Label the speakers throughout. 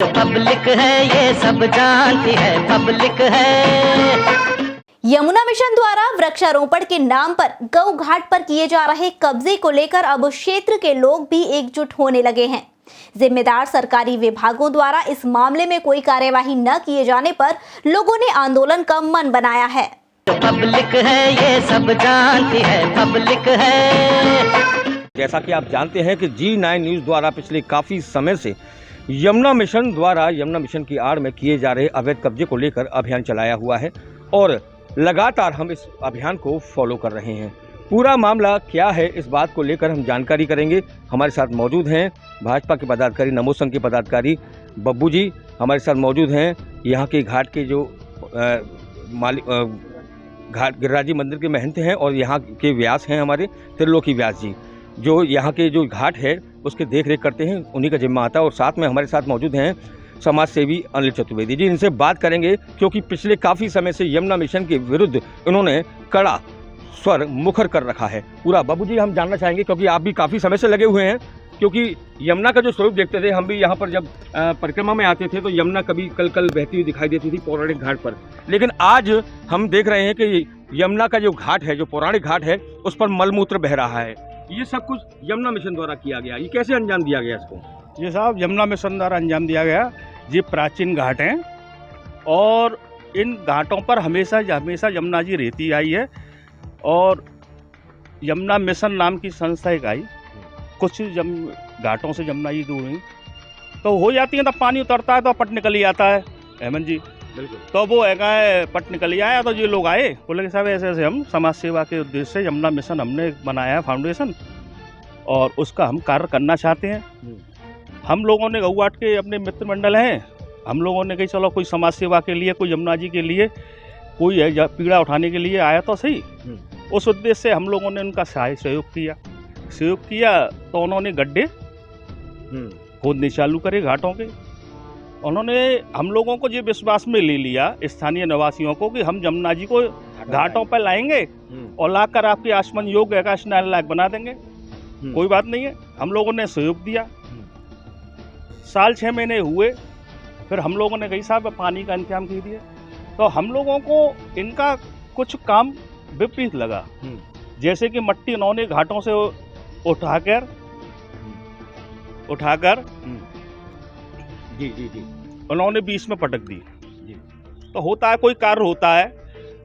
Speaker 1: Public है ये सब जानती है, पब्लिक है।
Speaker 2: यमुना मिशन द्वारा वृक्षारोपण के नाम पर गौ घाट पर किए जा रहे कब्जे को लेकर अब क्षेत्र के लोग भी एकजुट होने लगे हैं। जिम्मेदार सरकारी विभागों द्वारा इस मामले में कोई कार्यवाही न किए जाने पर लोगों ने आंदोलन का मन बनाया है।
Speaker 1: पब्लिक है ये सब जानती है, पब्लिक है।
Speaker 3: जैसा कि आप जानते हैं कि G9 न्यूज़ द्वारा पिछले काफ़ी समय से यमुना मिशन की आड़ में किए जा रहे अवैध कब्जे को लेकर अभियान चलाया हुआ है और लगातार हम इस अभियान को फॉलो कर रहे हैं। पूरा मामला क्या है, इस बात को लेकर हम जानकारी करेंगे। हमारे साथ मौजूद हैं भाजपा के पदाधिकारी, नमो संघ के पदाधिकारी बब्बू जी हमारे साथ मौजूद हैं। यहाँ के घाट के जो घाट गिरिराज मंदिर के महंत हैं और यहाँ के व्यास हैं हमारे त्रिलोकी व्यास जी, जो यहाँ के जो घाट है उसके देख रेख करते हैं, उन्हीं का जिम्मा आता है। और साथ में हमारे साथ मौजूद हैं समाज सेवी अनिल चतुर्वेदी जी। इनसे बात करेंगे क्योंकि पिछले काफ़ी समय से यमुना मिशन के विरुद्ध इन्होंने कड़ा स्वर मुखर कर रखा है। पूरा बाबू जी हम जानना चाहेंगे, क्योंकि आप भी काफ़ी समय से लगे हुए हैं, क्योंकि यमुना का जो स्वरूप देखते थे, हम भी यहाँ पर जब परिक्रमा में आते थे तो यमुना कभी कल बहती हुई दिखाई देती थी पौराणिक घाट पर, लेकिन आज हम देख रहे हैं कि यमुना का जो घाट है, जो पौराणिक घाट है, उस पर मलमूत्र बह रहा है। ये सब कुछ यमुना मिशन द्वारा किया गया। ये कैसे अंजाम दिया गया इसको?
Speaker 4: ये साहब यमुना मिशन द्वारा अंजाम दिया गया। ये प्राचीन घाट हैं और इन घाटों पर हमेशा यमुना जी रहती आई है और यमुना मिशन नाम की संस्था एक आई, कुछ घाटों से यमुना जी दूर हुई तो हो जाती है, तब पानी उतरता है तो पट निकल ही आता है हेमंत जी।
Speaker 3: बिल्कुल।
Speaker 4: तो वो पट निकल ही आया तो ये लोग आए, बोले कि साहब ऐसे ऐसे हम समाज सेवा के उद्देश्य से यमुना मिशन हमने बनाया है फाउंडेशन और उसका हम कार्य करना चाहते हैं। हम लोगों ने गऊ घाट के अपने मित्र मंडल हैं, हम लोगों ने कही चलो कोई समाज सेवा के लिए, कोई यमुना जी के लिए कोई है पीड़ा उठाने के लिए आया तो सही। उस उद्देश्य से हम लोगों ने उनका सहयोग किया तो उन्होंने गड्ढे खोदने चालू करे घाटों के। उन्होंने हम लोगों को ये विश्वास में ले लिया, स्थानीय निवासियों को, कि हम यमुना जी को घाटों पर लाएंगे और लाकर आपके आचमन योग्य का स्नान लायक बना देंगे। कोई बात नहीं है, हम लोगों ने सहयोग दिया। साल 6 महीने हुए, फिर हम लोगों ने कही साहब पानी का इंतजाम कीजिए, तो हम लोगों को इनका कुछ काम विपरीत लगा। जैसे कि मट्टी इन्होंने घाटों से उठाकर
Speaker 3: जी
Speaker 4: उन्होंने बीच में पटक दी। तो होता है, कोई कार्य होता है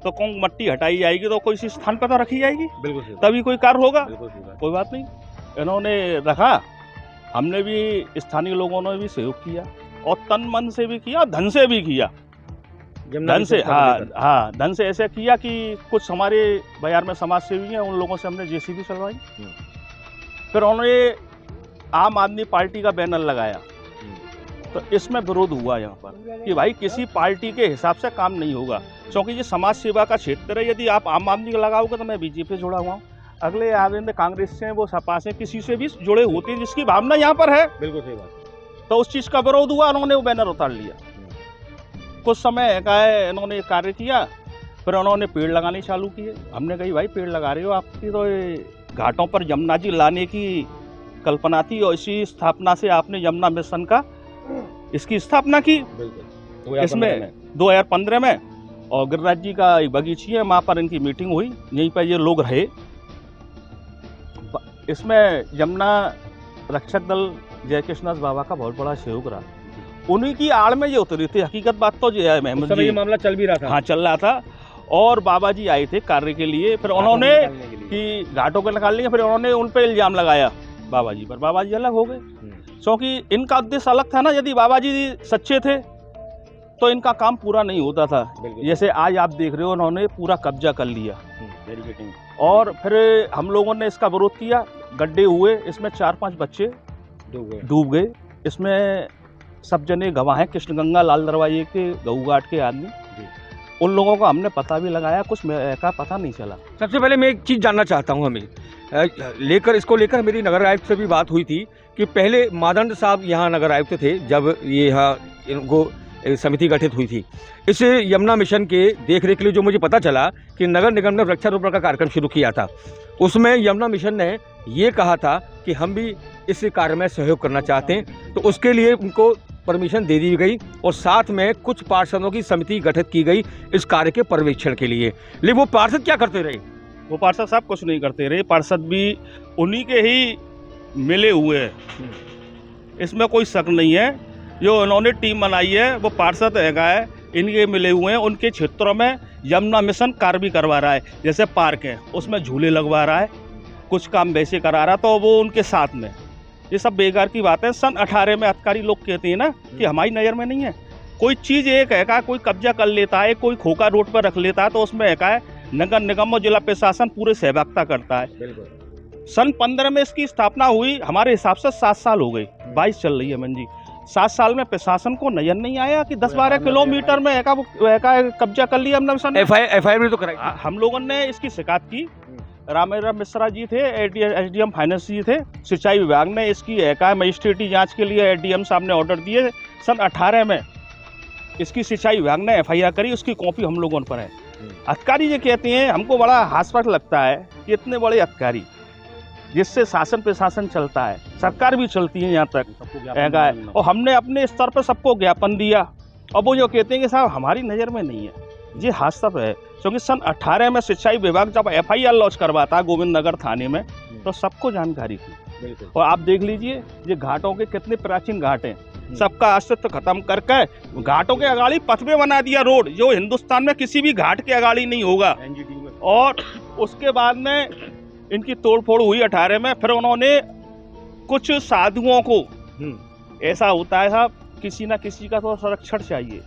Speaker 4: तो कौन मट्टी हटाई जाएगी तो कोई स्थान पर तो रखी जाएगी,
Speaker 3: बिल्कुल,
Speaker 4: तभी कोई कार्य होगा।
Speaker 3: बिल्कुल।
Speaker 4: कोई बात नहीं, इन्होंने रखा, हमने भी, स्थानीय लोगों ने भी सहयोग किया और तन मन से भी किया, धन से भी किया। धन से, हाँ धन से ऐसे किया कि कुछ हमारे बाजार में समाज सेवी हैं, उन लोगों से हमने जेसीबी चलवाई। फिर उन्होंने आम आदमी पार्टी का बैनर लगाया, तो इसमें विरोध हुआ यहाँ पर कि भाई किसी पार्टी के हिसाब से काम नहीं होगा, क्योंकि ये समाज सेवा का क्षेत्र है। यदि आप आम आदमी को लगाओगे तो मैं बीजेपी से जुड़ा हुआ हूँ, अगले आदमी कांग्रेस से, वो सपा से, किसी से भी जुड़े होते हैं जिसकी भावना यहाँ पर है।
Speaker 3: बिल्कुल सही बात।
Speaker 4: तो उस चीज़ का विरोध हुआ, उन्होंने वो बैनर उतार लिया। कुछ समय का है, इन्होंने कार्य किया, फिर उन्होंने पेड़ लगाने चालू किए। हमने कही भाई पेड़ लगा रहे हो, आपकी तो घाटों पर यमुना जी लाने की कल्पना थी और इसी स्थापना से आपने यमुना मिशन का इसकी स्थापना की। इसमें 2015 में और गिरिराज जी का एक बगीची है, वहाँ पर इनकी मीटिंग हुई, यहीं पर ये लोग रहे। इसमें यमुना रक्षक दल जय कृष्णदास बाबा का बहुत बड़ा सहयोग रहा, उन्हीं की आड़ में ये उतरी थी। हकीकत बात तो ये है महमूद जी,
Speaker 3: ये मामला चल भी रहा था।
Speaker 4: हाँ चल रहा था और बाबा जी आए थे कार्य के लिए, फिर उन्होंने कि घाटों को निकाल लिया, फिर उन्होंने उन पर इल्जाम लगाया बाबा जी पर। बाबा जी अलग हो गए, क्योंकि इनका उद्देश्य अलग था ना। यदि बाबा जी सच्चे थे तो इनका काम पूरा नहीं होता था। जैसे आज आप देख रहे हो, उन्होंने पूरा कब्जा कर लिया और फिर हम लोगों ने इसका विरोध किया। गड्ढे हुए, इसमें 4-5 बच्चे डूब गए। इसमें सब जने गवाह हैं, कृष्ण गंगा लाल दरवाजे के गऊ घाट के आदमी। उन लोगों को हमने पता भी लगाया, कुछ का पता नहीं चला।
Speaker 3: सबसे पहले मैं एक चीज़ जानना चाहता हूँ, हमें इसको लेकर मेरी नगर आयुक्त से भी बात हुई थी कि पहले मादंड साहब यहाँ नगर आयुक्त थे जब ये यहाँ इनको समिति गठित हुई थी। इस यमुना मिशन के देखरेख के लिए जो मुझे पता चला कि नगर निगम ने वृक्षारोपण का कार्यक्रम शुरू किया था, उसमें यमुना मिशन ने ये कहा था कि हम भी इस कार्य में सहयोग करना चाहते हैं, तो उसके लिए उनको परमिशन दे दी गई और साथ में कुछ पार्षदों की समिति गठित की गई इस कार्य के पर्यवेक्षण के लिए। लेकिन वो पार्षद क्या करते रहे?
Speaker 4: वो पार्षद साहब कुछ नहीं करते रहे, पार्षद भी उन्हीं के ही मिले हुए हैं, इसमें कोई शक नहीं है। जो उन्होंने टीम बनाई है वो पार्षद है इनके मिले हुए हैं। उनके क्षेत्रों में यमुना मिशन कार्य भी करवा रहा है, जैसे पार्क है उसमें झूले लगवा रहा है, कुछ काम वैसे करा रहा, तो वो उनके साथ में। ये सब बेकार की बात है। सन 18 में अधिकारी लोग कहते हैं ना कि हमारी नज़र में नहीं है। कोई चीज़ एक है कोई कब्जा कर लेता है, कोई खोखा रोड पर रख लेता है, तो उसमें है नगर निगम और जिला प्रशासन पूरे सहभागिता करता है। सन 15 में इसकी स्थापना हुई, हमारे हिसाब से 7 साल हो गए, 22 चल रही है मन जी। 7 साल में प्रशासन को नजर नहीं आया कि 10-12 किलोमीटर में कब्जा कर लिया हमने।
Speaker 3: FIR भी तो कराई।
Speaker 4: हम लोगों ने इसकी शिकायत की, रामेश्वर मिश्रा जी थे, SDM फाइनेंस जी थे, सिंचाई विभाग ने इसकी मजिस्ट्रेटी जांच के लिए ADM साहब ने ऑर्डर दिए। सन 18 में इसकी सिंचाई विभाग ने FIR करी, उसकी कॉपी हम लोगों पर है। अधिकारी ये कहते हैं, हमको बड़ा हास्यवश लगता है कि इतने बड़े अधिकारी जिससे शासन प्रशासन चलता है, सरकार भी चलती है यहाँ तक, और हमने अपने स्तर पर सबको ज्ञापन दिया, और वो जो कहते हैं कि साहब हमारी नज़र में नहीं है, ये हास्यवश है। क्योंकि सन 18 में सिंचाई विभाग जब FIR लॉन्च करवाता गोविंद नगर थाने में, तो सबको जानकारी थी। और आप देख लीजिए ये घाटों के कितने प्राचीन घाट हैं, सबका अस्तित्व खत्म करके घाटों के अगाड़ी पथवे बना दिया रोड, जो हिंदुस्तान में किसी भी घाट के अगाड़ी नहीं होगा। और उसके बाद में इनकी तोड़फोड़ हुई 18 में। फिर उन्होंने कुछ साधुओं को, ऐसा होता है साहब किसी ना किसी का तो संरक्षण चाहिए,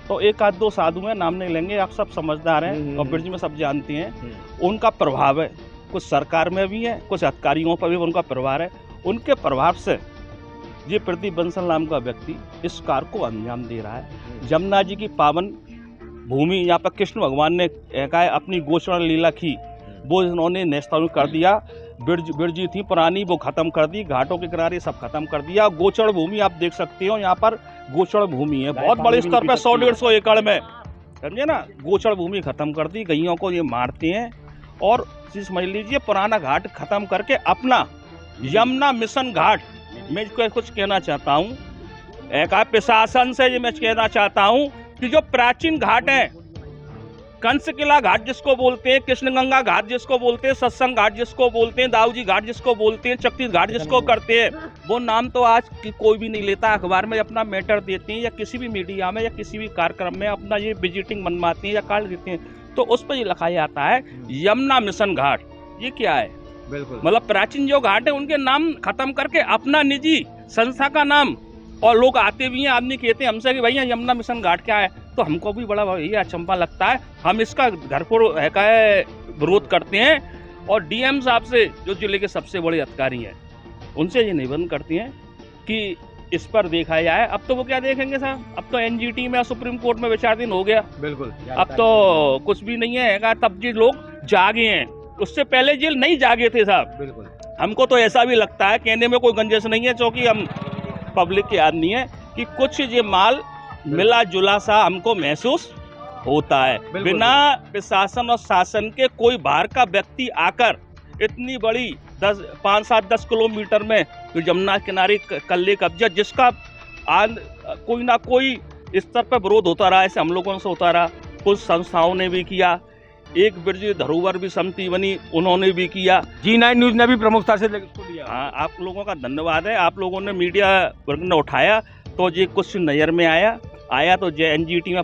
Speaker 4: तो एक आध दो साधु हैं, नाम नहीं लेंगे, आप सब समझदार हैं और ब्रिज में सब जानते हैं, उनका प्रभाव है, कुछ सरकार में भी है, कुछ अधिकारियों पर भी उनका प्रभाव है। उनके प्रभाव से ये प्रदीप बंसल नाम का व्यक्ति इस कार्य को अंजाम दे रहा है। जमुना जी की पावन भूमि, यहाँ पर कृष्ण भगवान ने अपनी गोचरण लीला की, वो इन्होंने नेस्तनाबूद कर दिया। बिरजी थी पुरानी, वो खत्म कर दी, घाटों के किनारे सब खत्म कर दिया। गोचर भूमि आप देख सकते हो, यहाँ पर गोचर भूमि है बहुत बड़े स्तर पर, 100-150 एकड़ में, समझे ना। गोचर भूमि खत्म कर दी, गैयों को ये मारते हैं, और समझ लीजिए पुराना घाट खत्म करके अपना यमुना मिशन घाट। मैं कुछ कहना चाहता हूँ प्रशासन से, ये मैं कहना चाहता हूँ कि जो प्राचीन घाट है, कंस किला घाट जिसको बोलते हैं, कृष्णगंगा घाट जिसको बोलते हैं, सत्संग घाट जिसको बोलते हैं, दाऊजी घाट जिसको बोलते हैं, चक्ती घाट जिसको करते हैं, वो नाम तो आज कोई भी नहीं लेता। अखबार में अपना मैटर देते हैं या किसी भी मीडिया में या किसी भी कार्यक्रम में अपना ये विजिटिंग बनवाते हैं या कार्ड देते हैं, तो उस पर ये लिखा जाता है यमुना मिशन घाट। ये क्या है?
Speaker 3: बिल्कुल,
Speaker 4: मतलब प्राचीन जो घाट है उनके नाम खत्म करके अपना निजी संस्था का नाम, और लोग आते भी हैं, आदमी कहते हैं हमसे कि भैया यमुना मिशन घाट क्या है, तो हमको भी बड़ा भैया अचंभा लगता है। हम इसका घर पर विरोध करते हैं, और DM साहब से, जो जिले के सबसे बड़े अधिकारी हैं, उनसे ये निवेदन करते हैं कि इस पर देखा जाए। अब तो वो क्या देखेंगे साहब, अब तो NGT में सुप्रीम कोर्ट में विचाराधीन हो गया,
Speaker 3: बिल्कुल,
Speaker 4: अब तो कुछ भी नहीं है। तब जी लोग जागे हैं, उससे पहले जेल नहीं जागे थे साहब।
Speaker 3: बिल्कुल,
Speaker 4: हमको तो ऐसा भी लगता है, कहने में कोई गंजेश नहीं है, क्योंकि हम पब्लिक के आदमी है, कि कुछ ये माल मिला जुला सा हमको महसूस होता है। बिना प्रशासन और शासन के कोई बाहर का व्यक्ति आकर इतनी बड़ी 5-7-10 किलोमीटर में जो यमुना किनारे कर ले कब्जा, जिसका कोई ना कोई स्तर पर विरोध होता रहा, ऐसे हम लोगों से होता रहा, कुछ संस्थाओं ने भी किया, एक ब्रिज धरोहर भी समिति बनी, उन्होंने भी किया, G9 न्यूज़ ने भी प्रमुखता से इसको लिया। हाँ, आप लोगों का धन्यवाद है, आप लोगों ने मीडिया वर्ग ने उठाया, तो ये कुछ नज़र में आया तो जो NGT में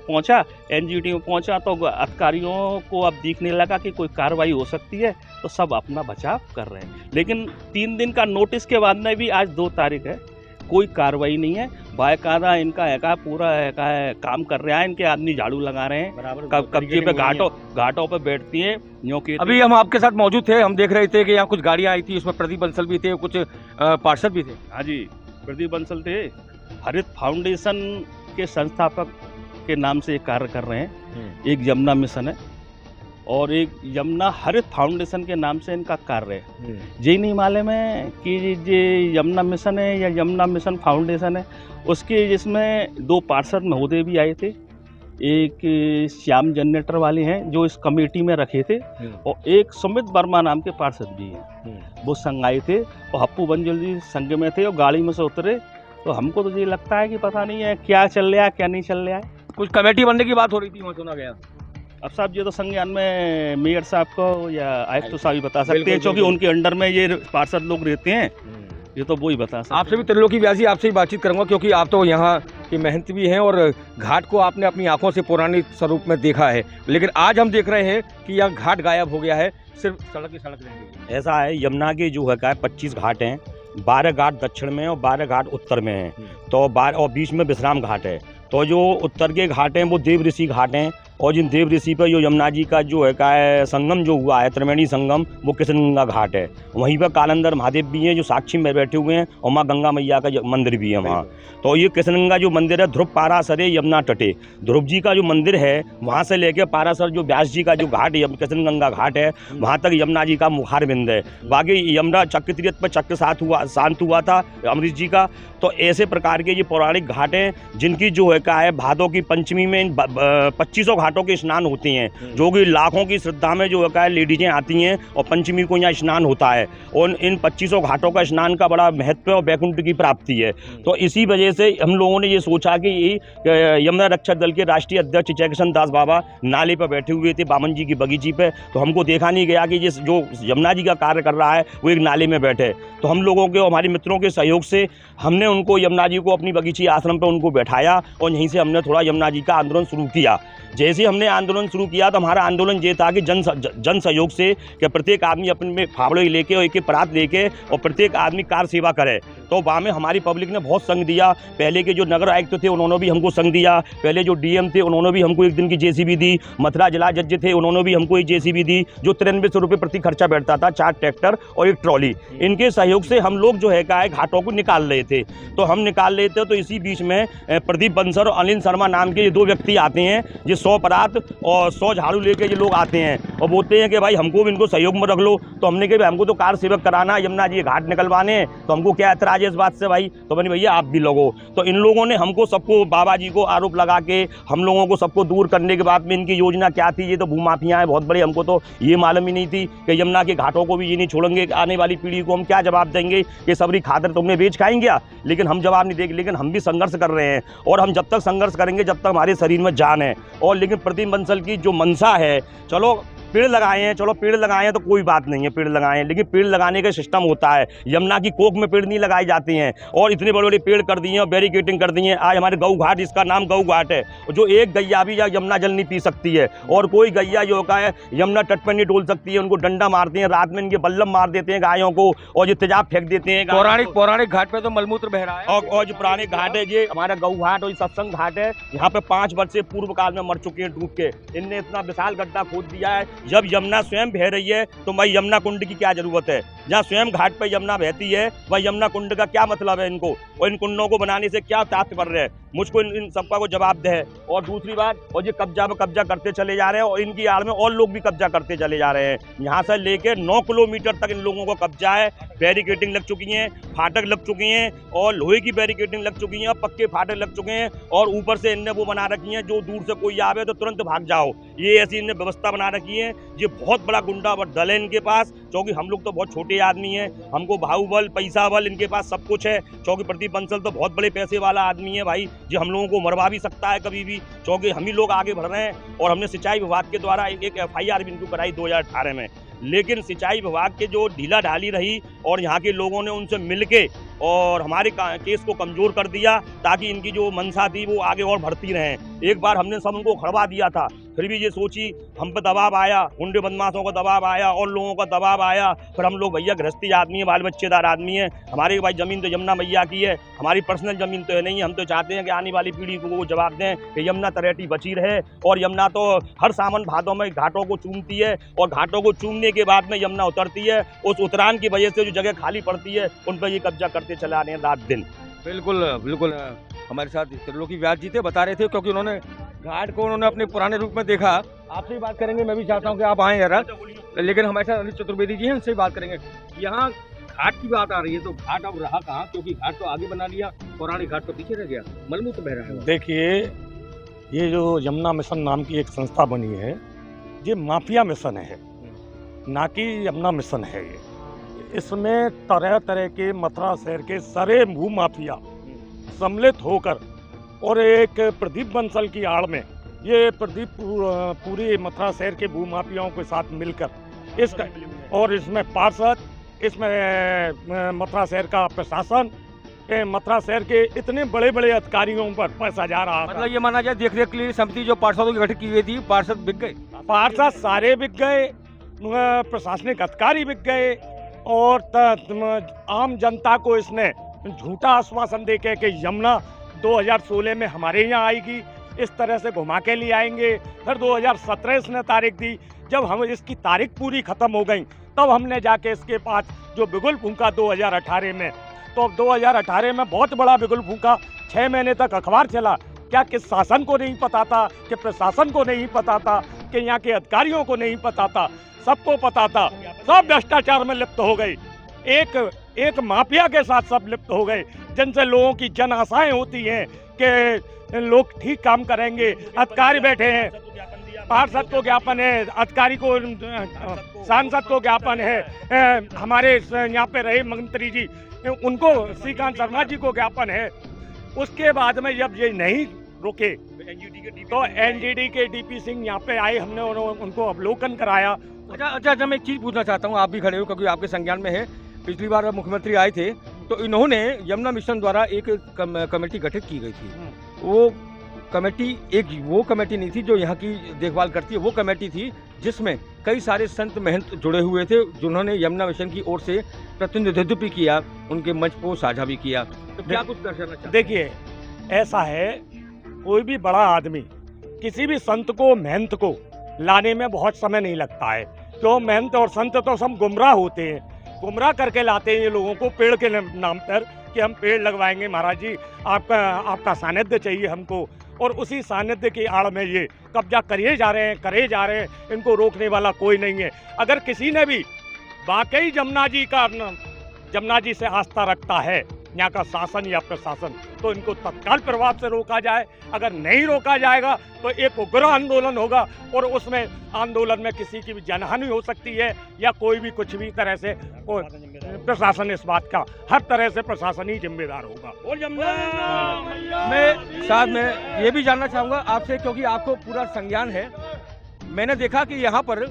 Speaker 4: पहुंचा तो अधिकारियों को अब दिखने लगा कि कोई कार्रवाई हो सकती है, तो सब अपना बचाव कर रहे हैं। लेकिन 3 दिन का नोटिस के बाद में भी आज 2 तारीख है, कोई कार्रवाई नहीं है। बाकायदा इनका पूरा काम कर रहा है, इनके आदमी झाड़ू लगा रहे हैं, कब्जे पे घाटों पे बैठती हैं। अभी हम आपके साथ मौजूद थे, हम देख रहे थे कि यहाँ कुछ गाड़ियाँ आई थी, उसमें प्रदीप बंसल भी थे, कुछ पार्षद भी थे। हाँ जी, प्रदीप बंसल थे, हरित फाउंडेशन के संस्थापक के नाम से कार्य कर रहे हैं। एक यमुना मिशन है और एक यमुना हरित फाउंडेशन के नाम से इनका कार्य है। ये नहीं मालूम है कि ये यमुना मिशन है या यमुना मिशन फाउंडेशन है। उसके जिसमें 2 पार्षद महोदय भी आए थे, एक श्याम जनरेटर वाले हैं जो इस कमेटी में रखे थे, और एक सुमित वर्मा नाम के पार्षद भी हैं, वो संग आए थे, और हप्पू बंजल जी संग में थे, और गाड़ी में से उतरे तो हमको तो ये लगता है कि पता नहीं है क्या चल रहा है क्या नहीं चल रहा है।
Speaker 3: कुछ कमेटी बनने की बात हो रही थी, वहाँ सुना गया।
Speaker 4: अब साहब ये तो संज्ञान में मेयर साहब को या आयुक्त साहब ही बता सकते
Speaker 3: बिल्कुल,
Speaker 4: हैं, क्योंकि
Speaker 3: बिल्कुल।
Speaker 4: उनके अंडर में ये पार्षद लोग रहते हैं, ये तो वो ही बता सकते हैं।
Speaker 3: आपसे भी त्रिलोकी व्यास जी, आपसे ही बातचीत करूंगा, क्योंकि आप तो यहाँ के मेहनती भी हैं और घाट को आपने अपनी आंखों से पुरानी स्वरूप में देखा है, लेकिन आज हम देख रहे हैं कि यह घाट गायब हो गया है, सिर्फ सड़क ही सड़क रह गई है।
Speaker 5: ऐसा है, यमुना के जो है 25 घाट हैं, 12 घाट दक्षिण में और 12 घाट उत्तर में हैं, तो 12 और बीच में विश्राम घाट है। तो जो उत्तर के घाट हैं वो देव ऋषि घाट हैं, और जिन देव ऋषि पर जो यमुना जी का जो है संगम जो हुआ है, त्रिवेणी संगम, वो कृष्णगंगा घाट है। वहीं पर कालंदर महादेव भी हैं जो साक्षी में बैठे हुए हैं, और माँ गंगा मैया का मंदिर भी है वहाँ। तो ये कृष्णगंगा जो मंदिर है, ध्रुव पारासरे यमुना तटे, ध्रुव जी का जो मंदिर है वहाँ से लेके पारासर जो व्यास जी का जो घाट है, कृष्णगंगा घाट है, वहाँ तक यमुना जी का मुखार बिंद है। बाकी यमुना चक्र तीर्थ पर चक्र शांत हुआ था अमरीश जी का। तो ऐसे प्रकार के ये पौराणिक घाट हैं जिनकी जो है भादों की पंचमी में 2500 घाटों के स्नान होते हैं, जो कि लाखों की श्रद्धा में जो है लेडीजें आती हैं और पंचमी को यहाँ स्नान होता है, और इन 2500 घाटों का स्नान का बड़ा महत्व और वैकुंठ की प्राप्ति है। तो इसी वजह से हम लोगों ने ये सोचा कि यमुना रक्षक दल के राष्ट्रीय अध्यक्ष जयकिशन दास बाबा नाले पर बैठे हुए थे बामन जी की बगीची पे, तो हमको देखा नहीं गया कि ये जो यमुना जी का कार्य कर रहा है वो एक नाले में बैठे। तो हम लोगों के, हमारे मित्रों के सहयोग से हमने उनको यमुना जी को अपनी बगीची आश्रम पर उनको बैठाया, और यहीं से हमने थोड़ा यमुना जी का आंदोलन शुरू किया। जैसे हमने आंदोलन शुरू किया तो हमारा आंदोलन ये था कि जन सहयोग से कि प्रत्येक आदमी अपने में फावड़े लेके और एक परात लेके और प्रत्येक आदमी कार सेवा करे। तो वहाँ में हमारी पब्लिक ने बहुत संग दिया। पहले के जो नगर आयुक्त थे उन्होंने भी हमको संग दिया, पहले जो डीएम थे उन्होंने भी हमको एक दिन की जेसीबी दी, मथुरा जिला जज थे उन्होंने भी हमको एक जेसीबी दी, जो 9300 रुपये प्रति खर्चा बैठता था, 4 ट्रैक्टर और एक ट्रॉली। इनके सहयोग से हम लोग जो है घाटों को निकाल रहे थे। तो हम निकाल रहे थे, तो इसी बीच में प्रदीप बंसर और अनिल शर्मा नाम के ये 2 व्यक्ति आते हैं, जो 100 परात और 100 झाड़ू लेके ये लोग आते हैं और बोलते हैं कि भाई हमको भी इनको सहयोग में रख लो। तो हमने कहा हमको तो कार सेवक कराना, यमुना जी घाट निकलवाने, तो हमको क्या ऐतराज है इस बात से भाई। तो बनी भैया आप भी लगो। तो इन लोगों ने हमको सबको, बाबा जी को आरोप लगा के हम लोगों को सबको दूर करने के बाद में इनकी योजना क्या थी, ये तो भूमाफिया है बहुत बड़े, हमको तो ये मालूम ही नहीं थी कि यमुना के घाटों को भी ये नहीं छोड़ेंगे। आने वाली पीढ़ी को हम क्या जवाब देंगे कि सबरी खादर तुमने बेच खाएंगे, लेकिन हम जवाब नहीं देंगे। लेकिन हम भी संघर्ष कर रहे हैं, और हम जब तक संघर्ष करेंगे जब तक हमारे शरीर में जान है। और लेकिन प्रदीप बंसल की जो मंशा है, चलो पेड़ लगाए हैं, चलो पेड़ लगाए हैं तो कोई बात नहीं है, पेड़ लगाए हैं, लेकिन पेड़ लगाने का सिस्टम होता है। यमुना की कोख में पेड़ नहीं लगाए जाते हैं, और इतने बड़े बड़े पेड़ कर दिए और बैरिकेटिंग कर दिए। आज हमारे गऊ घाट, इसका नाम गऊ घाट है, जो एक गैया भी या यमुना जल नहीं पी सकती है, और कोई गैया जो है यमुना तट पर नहीं डोल सकती है। उनको डंडा मारते हैं, रात में इनके बल्लम मार देते हैं गायों को, और जो तेजाब फेंक देते हैं।
Speaker 3: पौराणिक घाट पे तो मलमूत्र बह रहा है,
Speaker 5: और जो पुराने घाट है, ये हमारा गऊ घाट और सत्संग घाट है, यहाँ पे 5 वर्ष से पूर्व काल में मर चुके हैं डूब के। इनने इतना विशाल गड्ढा खोद दिया है। जब यमुना स्वयं बह रही है तो भाई यमुना कुंड की क्या जरूरत है? जहाँ स्वयं घाट पर यमुना बहती है वह यमुना कुंड का क्या मतलब है इनको, और इन कुंडों को बनाने से क्या तात्पर्य है? मुझको इन सबका को जवाब दे। और दूसरी बात, और ये कब्जा करते चले जा रहे हैं, और इनकी आड़ में और लोग भी कब्जा करते चले जा रहे हैं। यहाँ से लेके 9 किलोमीटर तक इन लोगों को कब्जा है। बैरिकेटिंग लग चुकी हैं, फाटक लग चुकी हैं, और लोहे की बैरिकेटिंग लग चुकी हैं, पक्के फाटक लग चुके हैं, और ऊपर से इनने वो बना रखी हैं जो दूर से कोई आवे तो तुरंत भाग जाओ, ये ऐसी इनने व्यवस्था बना रखी है। ये बहुत बड़ा गुंडा दल है इनके पास, क्योंकि हम लोग तो बहुत छोटे आदमी हैं, हमको बाहुबल पैसा बल इनके पास सब कुछ है। क्योंकि प्रदीप बंसल तो बहुत बड़े पैसे वाला आदमी है भाई, जो हम लोगों को मरवा भी सकता है कभी भी, क्योंकि हम ही लोग आगे बढ़ रहे हैं। और हमने सिंचाई विभाग के द्वारा एक FIR भी इनको कराई 2018 में, लेकिन सिंचाई विभाग के जो ढीला ढाली रही, और यहाँ के लोगों ने उनसे मिलके और हमारे केस को कमज़ोर कर दिया, ताकि इनकी जो मंशा थी वो आगे और बढ़ती रहें। एक बार हमने सब उनको खड़वा दिया था, फिर भी ये सोची, हम पर दबाव आया, गुंडे बदमाशों का दबाव आया और लोगों का दबाव आया। फिर हम लोग भैया गृहस्थी आदमी है, बाल बच्चेदार आदमी है, हमारे भाई ज़मीन तो यमुना मैया की है, हमारी पर्सनल ज़मीन तो है नहीं। हम तो चाहते हैं कि आने वाली पीढ़ी को वो जवाब दें कि यमुना तरेटी बची रहे। और यमुना तो हर सावन भादों में घाटों को चूमती है, और घाटों को चूमने के बाद में यमुना उतरती है। उस उतरान की वजह से जो जगह खाली पड़ती है उन पर ये कब्जा करते चला रहे हैं रात दिन।
Speaker 3: बिल्कुल हमारे साथ त्रिलोकी व्यास जी थे, बता रहे थे, क्योंकि उन्होंने घाट को उन्होंने अपने पुराने रूप में देखा। आपसे ही बात करेंगे, मैं भी चाहता हूँ कि आप आएँ यार, लेकिन हमारे साथ अनिल चतुर्वेदी जी हैं, उनसे बात करेंगे। यहाँ घाट की बात आ रही है, तो घाट अब रहा कहाँ? क्योंकि घाट तो आगे बना लिया, पौराणिक घाट तो पीछे रह गया, मलमूत्र बह रहा है।
Speaker 6: देखिए, ये जो यमुना मिशन नाम की एक संस्था बनी है, ये माफिया मिशन है, ना कि यमुना मिशन है। ये इसमें तरह तरह के मथुरा शहर के सारे भू माफिया सम्मिलित होकर और एक प्रदीप बंसल की आड़ में ये प्रदीप पूरी मथुरा शहर के भूमाफियाओं के साथ मिलकर इसका और इसमें पार्षद, इसमें मथुरा शहर का प्रशासन, मथुरा शहर के इतने बड़े बड़े अधिकारियों पर पैसा जा रहा था।
Speaker 3: मतलब ये माना जाए देखरेख के लिए समिति जो पार्षदों की गठित की गई थी, पार्षद बिक गए,
Speaker 6: पार्षद सारे बिक गए, प्रशासनिक अधिकारी बिक गए और आम जनता को इसने झूठा आश्वासन देके कि यमुना 2016 में हमारे यहाँ आएगी, इस तरह से घुमा के ले आएंगे। फिर 2017 इसने तारीख दी, जब हम इसकी तारीख पूरी खत्म हो गई तब हमने जाके इसके पास जो बिगुल फूंका 2018 में, तो 2018 में बहुत बड़ा बिगुल फूंका, 6 महीने तक अखबार चला। क्या किस शासन को नहीं पता था, कि प्रशासन को नहीं पता था, कि यहाँ के अधिकारियों को नहीं पता था? सबको पता था। सब भ्रष्टाचार में लिप्त हो गए, एक माफिया के साथ सब लिप्त हो गए, जिनसे लोगों की जन आशाएं होती हैं कि लोग ठीक काम करेंगे। अधिकारी बैठे हैं, पार्षद को ज्ञापन है, अधिकारी को, सांसद को ज्ञापन है, हमारे यहाँ पे रहे मंत्री जी उनको, श्रीकांत शर्मा जी को ज्ञापन है। उसके बाद में जब ये नहीं रुके तो एनजीडी के डीपी सिंह यहाँ पे आए, हमने उनको अवलोकन कराया।
Speaker 3: अच्छा, मैं एक चीज़ पूछना चाहता हूँ, आप भी खड़े हो क्योंकि आपके संज्ञान में है। पिछली बार मुख्यमंत्री आए थे तो इन्होंने यमुना मिशन द्वारा एक कमेटी गठित की गई थी। वो कमेटी वो कमेटी नहीं थी जो यहाँ की देखभाल करती है, वो कमेटी थी जिसमें कई सारे संत महंत जुड़े हुए थे, जिन्होंने यमुना मिशन की ओर से प्रतिनिधित्व भी किया, उनके मंच को साझा भी किया। तो क्या कुछ दर्शाना चाहते?
Speaker 6: देखिए, ऐसा है, कोई भी बड़ा आदमी किसी भी संत को, महंत को लाने में बहुत समय नहीं लगता है। क्यों? महंत और संत तो सब गुमराह होते हैं, गुमराह करके लाते हैं ये लोगों को पेड़ के नाम पर कि हम पेड़ लगवाएंगे महाराज जी, आपका सानिध्य चाहिए हमको, और उसी सानिध्य की आड़ में ये कब्जा करे जा रहे हैं, इनको रोकने वाला कोई नहीं है। अगर किसी ने भी वाकई जमुना जी से आस्था रखता है, यहाँ का शासन या प्रशासन, तो इनको तत्काल प्रभाव से रोका जाए। अगर नहीं रोका जाएगा तो एक उग्र आंदोलन होगा और उसमें आंदोलन में किसी की भी जनहानि हो सकती है या कोई भी कुछ भी तरह से, प्रशासन इस बात का हर तरह से प्रशासन ही जिम्मेदार होगा। और
Speaker 3: मैं साथ में ये भी जानना चाहूँगा आपसे, क्योंकि आपको पूरा संज्ञान है, मैंने देखा कि यहाँ पर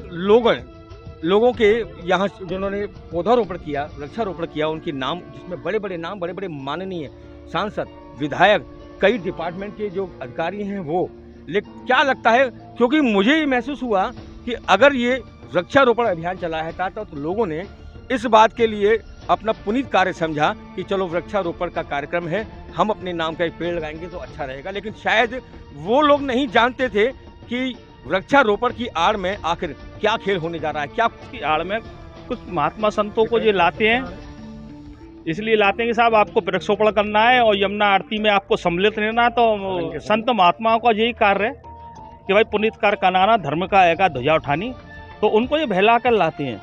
Speaker 3: लोगों के यहाँ जिन्होंने पौधारोपण किया, वृक्षारोपण किया, उनके नाम, जिसमें बड़े बड़े नाम, बड़े बड़े माननीय सांसद, विधायक, कई डिपार्टमेंट के जो अधिकारी हैं वो, लेकिन क्या लगता है, क्योंकि मुझे ये महसूस हुआ कि अगर ये वृक्षारोपण अभियान चलाया था तो लोगों ने इस बात के लिए अपना पुनीत कार्य समझा कि चलो वृक्षारोपण का कार्यक्रम है, हम अपने नाम का एक पेड़ लगाएंगे तो अच्छा रहेगा। लेकिन शायद वो लोग नहीं जानते थे कि वृक्षारोपण की आड़ में आखिर क्या खेल होने जा रहा है। क्या
Speaker 4: की आड़ में कुछ महात्मा संतों को ये लाते हैं, इसलिए लाते हैं कि साहब आपको वृक्षारोपण करना है और यमुना आरती में आपको सम्मिलित रहना। तो संत महात्माओं का यही कार्य है कि भाई पुनीत कार्य कराना, धर्म का एका ध्वजा उठानी, तो उनको ये बहला कर लाते हैं,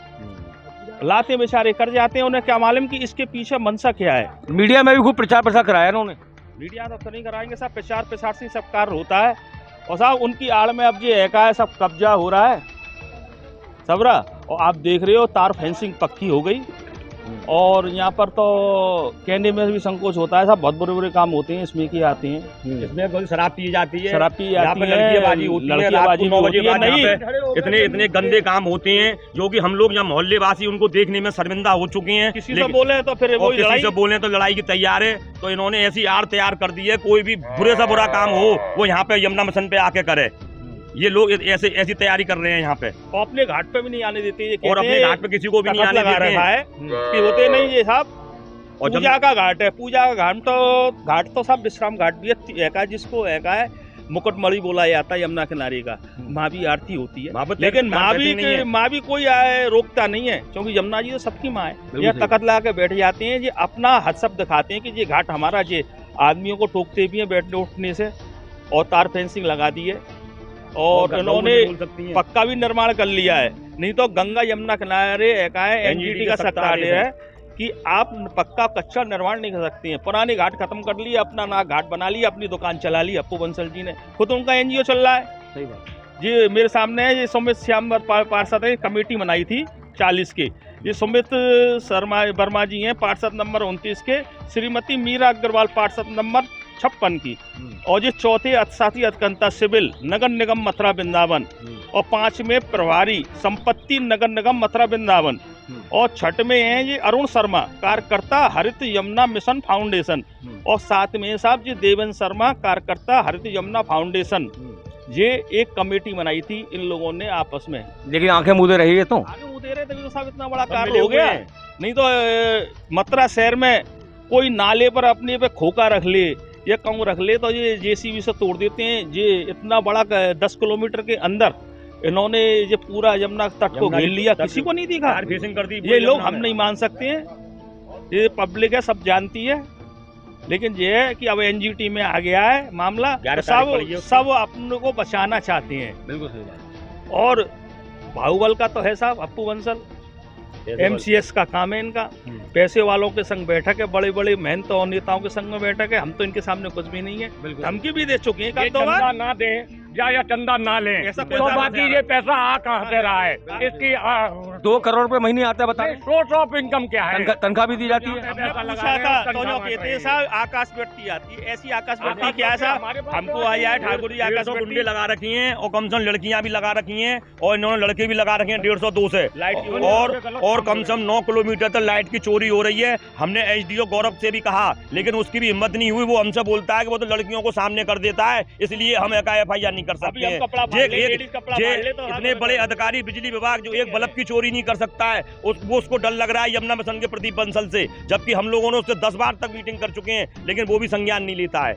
Speaker 4: बेचारे कर जाते हैं। उन्हें क्या मालूम कि इसके पीछे मंशा क्या है।
Speaker 3: मीडिया में भी खूब प्रचार प्रसार कराया उन्होंने।
Speaker 4: मीडिया तो नहीं कराएंगे साहब, प्रचार प्रसार से सब कार्य होता है। और साहब उनकी आड़ में अब ये एका है, सब कब्जा हो रहा है सबरा। और आप देख रहे हो तार फेंसिंग पक्की हो गई, और यहाँ पर तो कहने में भी संकोच होता है, सब बहुत बुरे बुरे काम होते हैं इसमें की आते हैं।
Speaker 5: इसमें शराब पी जाती है,
Speaker 4: लड़कीबाजी होती है,
Speaker 5: नहीं इतने गंदे काम होते हैं जो कि हम लोग यहाँ मोहल्ले वासी उनको देखने में शर्मिंदा हो चुके हैं।
Speaker 4: किसी से बोले तो फिर वो
Speaker 5: किसी से बोले तो लड़ाई की तैयार है। तो इन्होंने ऐसी आड़ तैयार कर दी है, कोई भी बुरे से बुरा काम हो वो यहाँ पे यमुना मिशन पे आके करे। ये लोग ऐसी तैयारी कर रहे हैं यहाँ पे,
Speaker 4: और अपने घाट पे भी नहीं आने देते ये,
Speaker 5: और अपने घाट पे किसी को भी नहीं आने देते हैं
Speaker 4: कि होते नहीं ये साहब। और पूजा का घाट है, पूजा का घाट तो सब विश्राम घाट भी है, जिसको है मुकुटमणि बोला जाता है यमुना किनारे का, माँ भी आरती होती है, लेकिन माँ भी कोई रोकता नहीं है, क्योंकि यमुना जी तो सबकी माँ है। ये तकत ला के बैठ जाते हैं, ये अपना हसब दिखाते हैं कि ये घाट हमारा, ये आदमियों को टोकते भी हैं बैठने उठने से, और तार फेंसिंग लगा दी है। और इन्होंने पक्का भी निर्माण कर लिया है, नहीं तो गंगा यमुना किनारे एनजीटी का सेक्रेटरी है कि आप पक्का कच्चा निर्माण नहीं कर सकते हैं। पुराने घाट खत्म कर लिए, अपना ना घाट बना लिया, अपनी दुकान चला ली। अप्पू बंसल जी ने खुद, उनका एनजीओ चल रहा है।
Speaker 3: सही बात
Speaker 4: जी, मेरे सामने है, ये सौमित श्याम पार्षद ने कमेटी बनाई थी 40 के, ये सुमित शर्मा वर्मा जी हैं, पार्षद नंबर 29 के, श्रीमती मीरा अग्रवाल पार्षद नंबर 56 की, और ये चौथे साथी अतकंता सिविल नगर निगम मथुरा वृंदावन, और 5वें प्रभारी संपत्ति नगर निगम मथुरा वृंदावन, और 6वें हैं ये अरुण शर्मा कार्यकर्ता हरित यमुना मिशन फाउंडेशन, और 7वें साहब जी देवेंद्र शर्मा कार्यकर्ता हरित यमुना फाउंडेशन। ये एक कमेटी बनाई थी इन लोगों ने आपस में।
Speaker 3: लेकिन आंखें मूंदे रही है तो
Speaker 4: आगे वो दे रहे थे तो साहब इतना बड़ा कार्य हो गया। नहीं तो मथुरा शहर में कोई नाले पर अपने पे खोखा रख ले या कहूँ रख ले तो ये जेसीबी से तोड़ देते हैं। ये इतना बड़ा 10 किलोमीटर के अंदर इन्होंने ये पूरा यमुना तट को घेर लिया, किसी को नहीं दिखा।
Speaker 5: कर दी
Speaker 4: ये लोग हम नहीं मान सकते हैं, ये पब्लिक है, सब जानती है। लेकिन ये है कि अब एनजीटी में आ गया है मामला, तो सब अपने को बचाना चाहते हैं।
Speaker 3: बिल्कुल सही बात।
Speaker 4: और बाहुबल का तो है साहब अप्पू बंसल, एमसीएस का काम है इनका, पैसे वालों के संग बैठक है, बड़े बड़े मेहनत और नेताओं के संग में बैठक है। हम तो इनके सामने कुछ भी नहीं है, धमकी भी दे चुके हैं।
Speaker 6: चंदा ना दे या चंदा ना ले तो बाकी ये पैसा आ कहाँ से रहा है? इसकी
Speaker 3: 2 करोड़ रुपए महीने आता है, बताएं।
Speaker 6: सोर्स ऑफ इनकम क्या है?
Speaker 3: तनख्वाह भी दी जाती है।
Speaker 4: हमने पूछा था तो जो कहते हैं साहब आकाश व्यक्ति आती है, ऐसी आकाश व्यक्ति क्या है साहब? हमको आई है ठाकुर जी आकाश
Speaker 5: गुंडे लगा रखी हैं और कम से कम लड़कियां भी लगा रखी हैं और इन्होंने लड़के भी लगा रखे हैं 150-2 से
Speaker 4: लाइट
Speaker 5: और कम से कम 9 किलोमीटर तक लाइट की चोरी हो रही है। हमने एसडीओ गौरव से भी कहा, लेकिन उसकी भी हिम्मत नहीं हुई। वो हमसे बोलता है कि वो तो लड़कियों को सामने कर देता है, इसलिए हम एफआईआर नहीं कर सकते हैं। इतने बड़े अधिकारी बिजली विभाग जो एक बल्ब की चोरी नहीं कर सकता है, वो उसको डर लग रहा है यमुना मिशन के प्रदीप बंसल से, जबकि हम लोगों ने उससे 10 बार तक मीटिंग कर चुके हैं, लेकिन वो भी संज्ञान नहीं लेता है।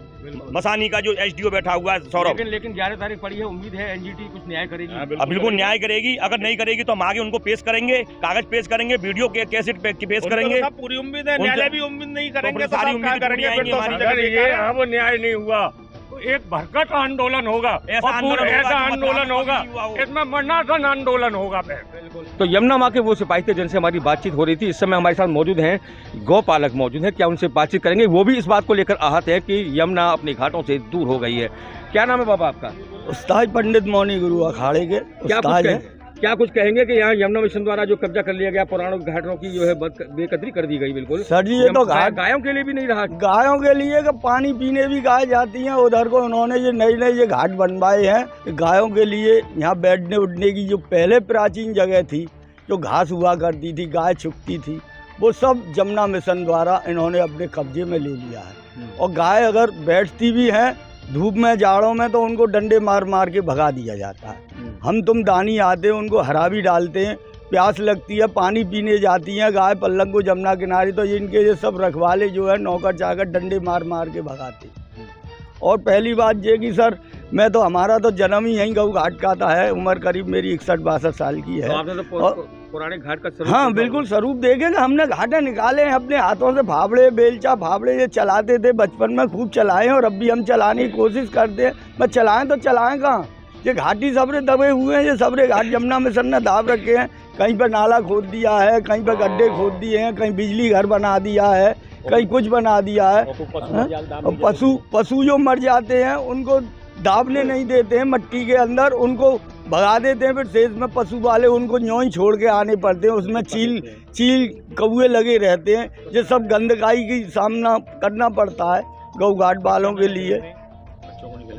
Speaker 5: मसानी का जो एसडीओ बैठा हुआ है सौरभ,
Speaker 3: लेकिन 11 तारीख पड़ी है, उम्मीद है एनजीटी कुछ न्याय करेगी।
Speaker 5: अब बिल्कुल न्याय करेगी। अगर नहीं करेगी तो हम आगे उनको पेश करेंगे, कागज पेश करेंगे, वीडियो के कैसेट पेश करेंगे।
Speaker 4: पूरी उम्मीद है, न्यायालय भी उम्मीद नहीं करेंगे तो
Speaker 5: सारी
Speaker 4: क्या
Speaker 5: उम्मीद
Speaker 4: करेंगे?
Speaker 6: अब न्याय नहीं हुआ तो एक भरकट आंदोलन होगा, ऐसा आंदोलन होगा, इसमें मरनासन आंदोलन होगा।
Speaker 3: तो यमुना माँ के वो सिपाही थे जिनसे हमारी बातचीत हो रही थी, इस समय हमारे साथ मौजूद हैं गौपालक मौजूद हैं। क्या उनसे बातचीत करेंगे? वो भी इस बात को लेकर आहत है कि यमुना अपने घाटों से दूर हो गई है। क्या नाम है बाबा आपका?
Speaker 7: उस्ताद पंडित मौनी गुरु अखाड़े के उस्ताद हैं।
Speaker 3: क्या कुछ कहेंगे कि यहाँ यमुना मिशन द्वारा जो कब्जा कर लिया गया, पुराणों घाटों की जो है बेकदरी कर दी गई? बिल्कुल
Speaker 7: सर जी, ये तो
Speaker 3: गायों के लिए भी नहीं रहा।
Speaker 7: गायों के लिए कि पानी पीने भी गाय जाती हैं उधर को। उन्होंने ये नए ये घाट बनवाए हैं गायों के लिए। यहाँ बैठने उठने की जो पहले प्राचीन जगह थी, जो घास हुआ करती थी, गाय छुपती थी, वो सब यमुना मिशन द्वारा इन्होंने अपने कब्जे में ले लिया है। और गाय अगर बैठती भी हैं धूप में, जाड़ों में, तो उनको डंडे मार मार के भगा दिया जाता है। हम तुम दानी आते हैं, उनको हरा भी डालते हैं, प्यास लगती है, पानी पीने जाती हैं गाय पल्लंग को जमुना किनारे, तो इनके ये सब रखवाले जो है नौकर चाकर डंडे मार मार के भगाते। और पहली बात ये कि सर मैं तो, हमारा तो जन्म ही यहीं गऊ घाट का था है। उम्र करीब मेरी 61-62 साल की है।
Speaker 3: तो आपने तो पुराने घाट का स्वरूप,
Speaker 7: हाँ बिल्कुल स्वरूप देखेंगे। हमने घाटे निकाले हैं अपने हाथों से, फावड़े बेलचा फावड़े ये चलाते थे बचपन में, खूब चलाए हैं और अब भी हम चलाने की कोशिश करते हैं। बस चलाएं तो चलाएं कहाँ? ये घाटी सबरे दबे हुए हैं, ये सबरे घाट यमुना मिशन ने दाब रखे हैं। कहीं पर नाला खोद दिया है, कहीं पर गड्ढे खोद दिए हैं, कहीं बिजली घर बना दिया है, कहीं कुछ बना दिया है। और पशु जो मर जाते हैं उनको दाबने नहीं देते हैं मट्टी के अंदर, उनको भगा देते हैं। फिर शेष में पशु वाले उनको न्यों ही छोड़ के आने पड़ते हैं। उसमें चील कौए लगे रहते हैं। ये सब गंदगाई की सामना करना पड़ता है गौ घाट वालों के लिए,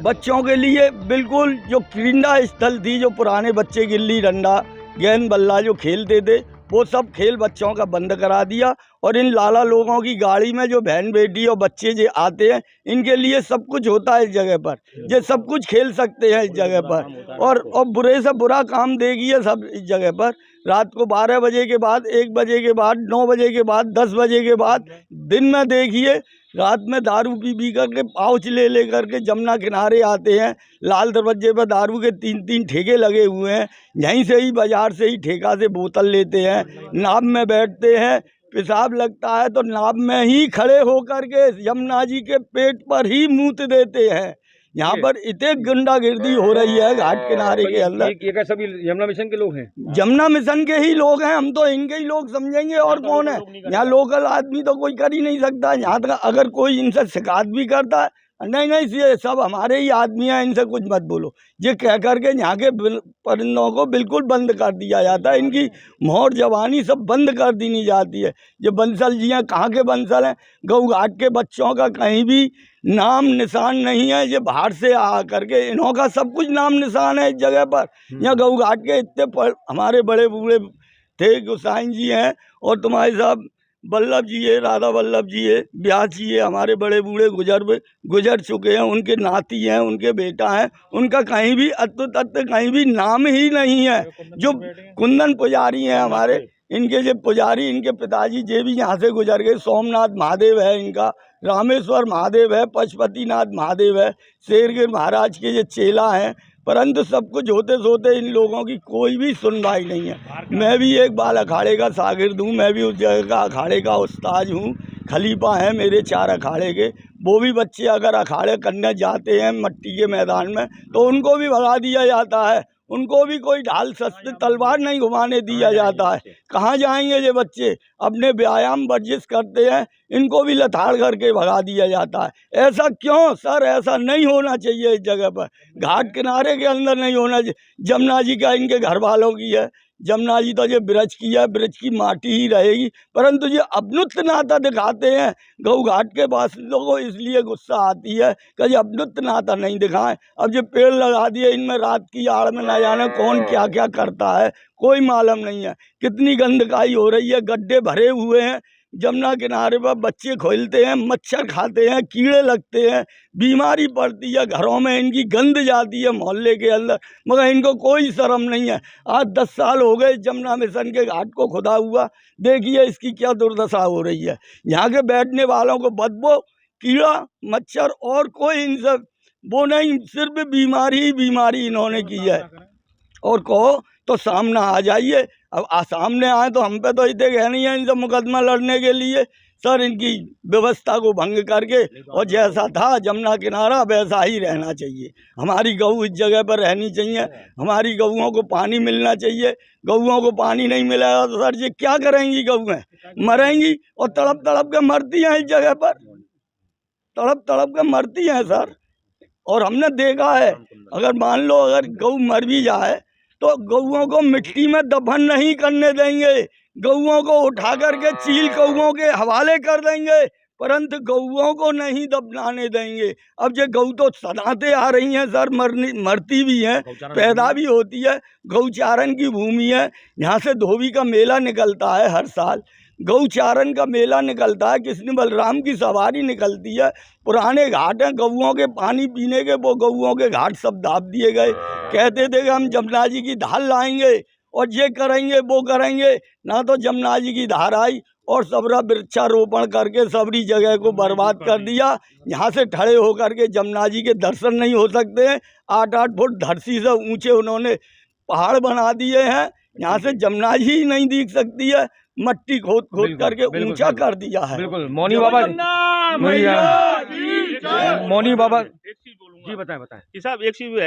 Speaker 7: बच्चों के लिए। बिल्कुल जो क्रीड़ा स्थल थी, जो पुराने बच्चे गिल्ली डंडा गेंद बल्ला जो खेलते थे, वो सब खेल बच्चों का बंद करा दिया। और इन लाला लोगों की गाड़ी में जो बहन बेटी और बच्चे जो आते हैं, इनके लिए सब कुछ होता है इस जगह पर। ये सब कुछ खेल सकते हैं इस जगह पर। और बुरे से बुरा काम देगी ये सब इस जगह पर। रात को 12 बजे के बाद, 1 बजे के बाद, 9 बजे के बाद, 10 बजे के बाद, दिन में देखिए रात में दारू पी करके पाउच ले करके जमुना किनारे आते हैं। लाल दरवाजे पर दारू के 3-3 ठेके लगे हुए हैं। यहीं से ही बाजार से ही ठेका से बोतल लेते हैं, नाव में बैठते हैं, पेशाब लगता है तो नाव में ही खड़े होकर के यमुना जी के पेट पर ही मूत देते हैं। यहाँ पर इतने गुंडागिर्दी हो रही है घाट किनारे के अंदर।
Speaker 3: ये सभी यमुना मिशन के लोग हैं?
Speaker 7: यमुना मिशन के ही लोग हैं, हम तो इनके ही लोग समझेंगे और कौन है। यहाँ लोकल आदमी तो कोई कर ही नहीं सकता। यहाँ तक अगर कोई इनसे शिकायत भी करता है नहीं नहीं, ये सब हमारे ही आदमी हैं, इनसे कुछ मत बोलो। ये कह करके यहाँ के परिंदों को बिल्कुल बंद कर दिया जाता है, इनकी मोहर जवानी सब बंद कर दी जाती है। ये बंसल जी हैं, कहाँ के बंसल हैं? गऊ घाट के बच्चों का कहीं भी नाम निशान नहीं है। ये बाहर से आ करके इन्हों का सब कुछ नाम निशान है इस जगह पर। यहाँ गऊ घाट के इतने हमारे बड़े बूढ़े थे, गोसाइन जी हैं और तुम्हारे साहब वल्लभ जी है, राधा वल्लभ जी है, व्यास जी है, हमारे बड़े बूढ़े गुजर चुके हैं। उनके नाती हैं, उनके बेटा हैं, उनका कहीं भी तत्व कहीं भी नाम ही नहीं है। जो कुंदन पुजारी हैं हमारे, इनके जो पुजारी, इनके पिताजी जे भी यहाँ से गुजर गए। सोमनाथ महादेव है इनका, रामेश्वर महादेव है, पशुपतिनाथ महादेव है, शेरगिर महाराज के ये चेला हैं। परंतु सब कुछ होते सोते इन लोगों की कोई भी सुनवाई नहीं है। मैं भी एक बाल अखाड़े का शागिर्द हूँ, मैं भी उस जगह का अखाड़े का उस्ताद हूँ। खलीफा हैं मेरे 4 अखाड़े के। वो भी बच्चे अगर अखाड़े करने जाते हैं मट्टी के मैदान में तो उनको भी भगा दिया जाता है, उनको भी कोई ढाल सस्ते तलवार नहीं घुमाने दिया जाता है। कहाँ जाएंगे ये बच्चे? अपने व्यायाम वर्जिश करते हैं, इनको भी लथाड़ करके भगा दिया जाता है। ऐसा क्यों सर? ऐसा नहीं होना चाहिए इस जगह पर। घाट किनारे के अंदर नहीं होना चाहिए। जमुना जी का इनके घर वालों की है, जमुना जी तो ये ब्रज की है, ब्रज की माटी ही रहेगी। परंतु ये अपनुत्व नाता दिखाते हैं गऊ घाट के वासियों को, इसलिए गुस्सा आती है कि ये अपनुत्व नाता नहीं दिखाएं। अब ये पेड़ लगा दिए, इनमें रात की आड़ में न जाने कौन क्या क्या करता है, कोई मालूम नहीं है। कितनी गंदकाई हो रही है, गड्ढे भरे हुए हैं जमुना किनारे पर। बच्चे खोलते हैं, मच्छर खाते हैं, कीड़े लगते हैं, बीमारी पड़ती है, घरों में इनकी गंद जाती है मोहल्ले के अंदर, मगर इनको कोई शर्म नहीं है। आज 10 साल हो गए जमुना मिशन के घाट को खुदा हुआ, देखिए इसकी क्या दुर्दशा हो रही है। यहाँ के बैठने वालों को बदबू, कीड़ा मच्छर और कोई इनसे वो नहीं, सिर्फ बीमारी ही बीमारी इन्होंने की है। और कहो तो सामने आ जाइए। अब सामने आए तो हम पे तो इतने कह नहीं है इनसे मुकदमा लड़ने के लिए। सर इनकी व्यवस्था को भंग करके और जैसा था जमुना किनारा वैसा ही रहना चाहिए। हमारी गऊ इस जगह पर रहनी चाहिए, हमारी गऊओं को पानी मिलना चाहिए। गऊओं को पानी नहीं मिलेगा तो सर ये क्या करेंगी? गऊएं मरेंगी और तड़प तड़प के मरती हैं इस जगह पर, तड़प तड़प के मरती हैं सर। और हमने देखा है, अगर मान लो अगर गऊ मर भी जाए तो गऊओं को मिट्टी में दफन नहीं करने देंगे, गऊओं को उठा करके चील कौओं के हवाले कर देंगे, परंतु गऊओं को नहीं दफनाने देंगे। अब ये गऊ तो सदाते आ रही हैं सर, मरती भी हैं, पैदा भी होती है। गौचारण की भूमि है, यहाँ से धोबी का मेला निकलता है हर साल, गौचारण का मेला निकलता है, कृष्ण बलराम की सवारी निकलती है। पुराने घाट हैं गऊओं के पानी पीने के, वो गऊओं के घाट सब दाब दिए गए। कहते थे कि हम जमुना जी की धार लाएंगे और ये करेंगे वो करेंगे, ना तो जमुना जी की धार आई और सबरा वृक्षारोपण करके सबरी जगह को बर्बाद कर दिया। यहाँ से खड़े होकर के जमुना जी के दर्शन नहीं हो सकते हैं। 8-8 फुट धरती से ऊंचे उन्होंने पहाड़ बना दिए हैं, यहाँ से जमुना जी ही नहीं दिख सकती है, मट्टी खोद खोद करके ऊंचा कर दिया है।
Speaker 3: बिल्कुल मौनी बाबा, मौनी बाबा जी बताएं
Speaker 4: कि साहब एक चीज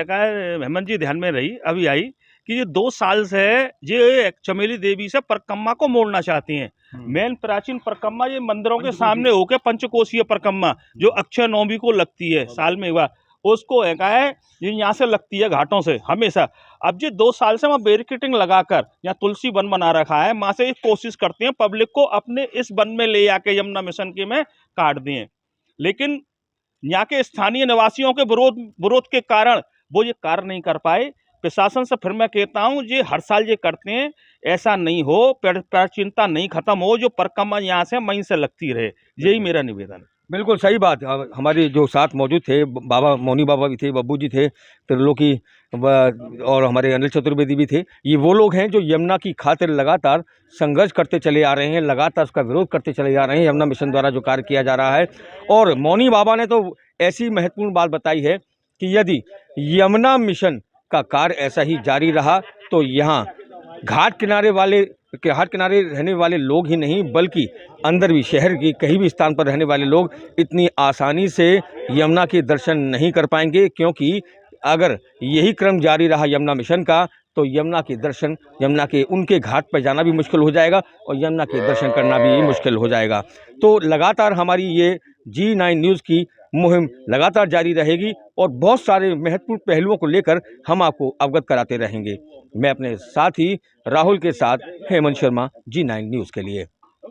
Speaker 4: हेमंत जी ध्यान में रही अभी आई कि ये 2 साल से ये चमेली देवी से परिक्रमा को मोड़ना चाहती हैं। मेन प्राचीन परिक्रमा ये मंदिरों के सामने होकर पंचकोशीय परिक्रमा जो अक्षय नवमी को लगती है साल में एक बार, उसको है ये यहाँ से लगती है घाटों से हमेशा। अब ये 2 साल से वहाँ बैरिकेटिंग लगाकर यहाँ तुलसी वन बना रखा है, वहाँ से कोशिश करते हैं पब्लिक को अपने इस वन में ले आके यमुना मिशन के में काट दिए, लेकिन यहाँ के स्थानीय निवासियों के विरोध के कारण वो ये कार्य नहीं कर पाए। प्रशासन से फिर मैं कहता हूँ ये हर साल ये करते हैं, ऐसा नहीं हो, प्राचीनता नहीं खत्म हो, जो परिक्रमा यहाँ से वहीं से लगती रहे, यही मेरा निवेदन है।
Speaker 3: बिल्कुल सही बात। हमारे जो साथ मौजूद थे बाबा मौनी बाबा भी थे, बब्बू जी थे, त्रिलोकी और हमारे अनिल चतुर्वेदी भी थे। ये वो लोग हैं जो यमुना की खातिर लगातार संघर्ष करते चले आ रहे हैं, लगातार उसका विरोध करते चले जा रहे हैं, यमुना मिशन द्वारा जो कार्य किया जा रहा है। और मौनी बाबा ने तो ऐसी महत्वपूर्ण बात बताई है कि यदि यमुना मिशन का कार्य ऐसा ही जारी रहा तो यहाँ घाट किनारे रहने वाले लोग ही नहीं बल्कि अंदर भी शहर की कहीं भी स्थान पर रहने वाले लोग इतनी आसानी से यमुना के दर्शन नहीं कर पाएंगे, क्योंकि अगर यही क्रम जारी रहा यमुना मिशन का तो यमुना के दर्शन, यमुना के उनके घाट पर जाना भी मुश्किल हो जाएगा और यमुना के दर्शन करना भी मुश्किल हो जाएगा। तो लगातार हमारी ये G9 न्यूज़ की मुहिम लगातार जारी रहेगी और बहुत सारे महत्वपूर्ण पहलुओं को लेकर हम आपको अवगत कराते रहेंगे। मैं अपने साथी राहुल के साथ हेमंत शर्मा, G9 न्यूज़ के लिए।